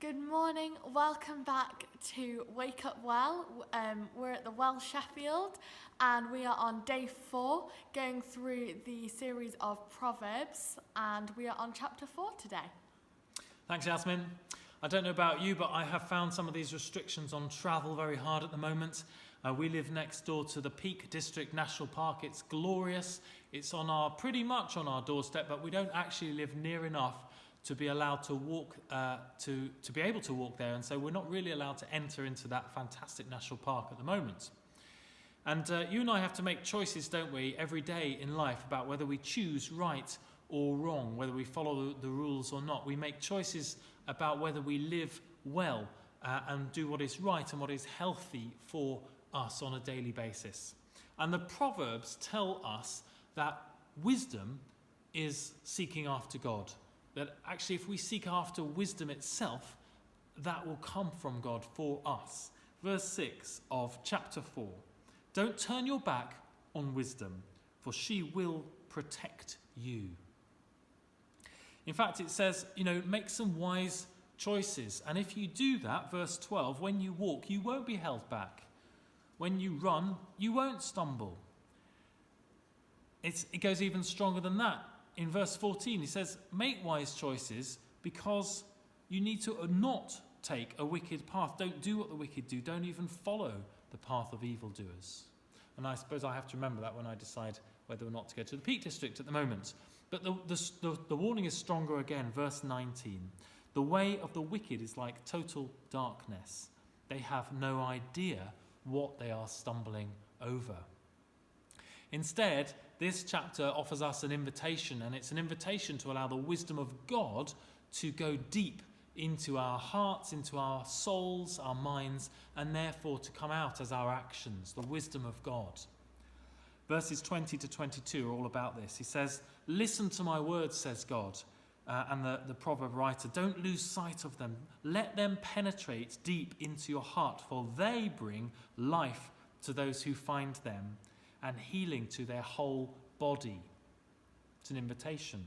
Good morning, welcome back to Wake Up Well. We're at the Well Sheffield and we are on day 4 going through the series of Proverbs, and we are on chapter 4 today. Thanks, Yasmin. I don't know about you, but I have found some of these restrictions on travel very hard at the moment. We live next door to the Peak District National Park. It's glorious. It's pretty much on our doorstep, but we don't actually live near enough to be allowed to walk, to be able to walk there, and so we're not really allowed to enter into that fantastic national park at the moment. And you and I have to make choices, don't we, every day in life about whether we choose right or wrong, whether we follow the rules or not. We make choices about whether we live well and do what is right and what is healthy for us on a daily basis. And the Proverbs tell us that wisdom is seeking after God. That actually if we seek after wisdom itself, that will come from God for us. Verse 6 of chapter 4. Don't turn your back on wisdom, for she will protect you. In fact, it says, make some wise choices. And if you do that, verse 12, when you walk, you won't be held back. When you run, you won't stumble. It goes even stronger than that. In verse 14, he says, make wise choices because you need to not take a wicked path. Don't do what the wicked do. Don't even follow the path of evildoers. And I suppose I have to remember that when I decide whether or not to go to the Peak District at the moment. But the warning is stronger again. Verse 19, the way of the wicked is like total darkness. They have no idea what they are stumbling over. Instead, this chapter offers us an invitation, and it's an invitation to allow the wisdom of God to go deep into our hearts, into our souls, our minds, and therefore to come out as our actions, the wisdom of God. Verses 20 to 22 are all about this. He says, listen to my words, says God, and the proverb writer, don't lose sight of them. Let them penetrate deep into your heart, for they bring life to those who find them, and healing to their whole body. It's an invitation.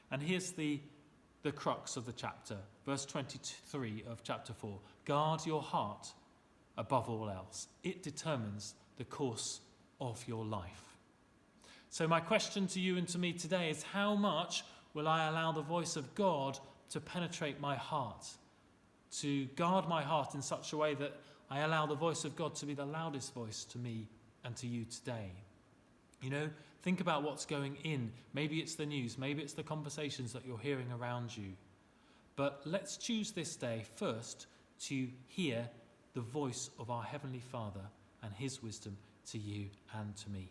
And here's the crux of the chapter, verse 23 of chapter 4. Guard your heart above all else. It determines the course of your life. So my question to you and to me today is, how much will I allow the voice of God to penetrate my heart, to guard my heart in such a way that I allow the voice of God to be the loudest voice to me and to you today? Think about what's going in. Maybe it's the news, maybe it's the conversations that you're hearing around you. But let's choose this day first to hear the voice of our Heavenly Father and his wisdom to you and to me.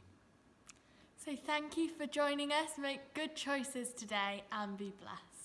So thank you for joining us. Make good choices today and be blessed.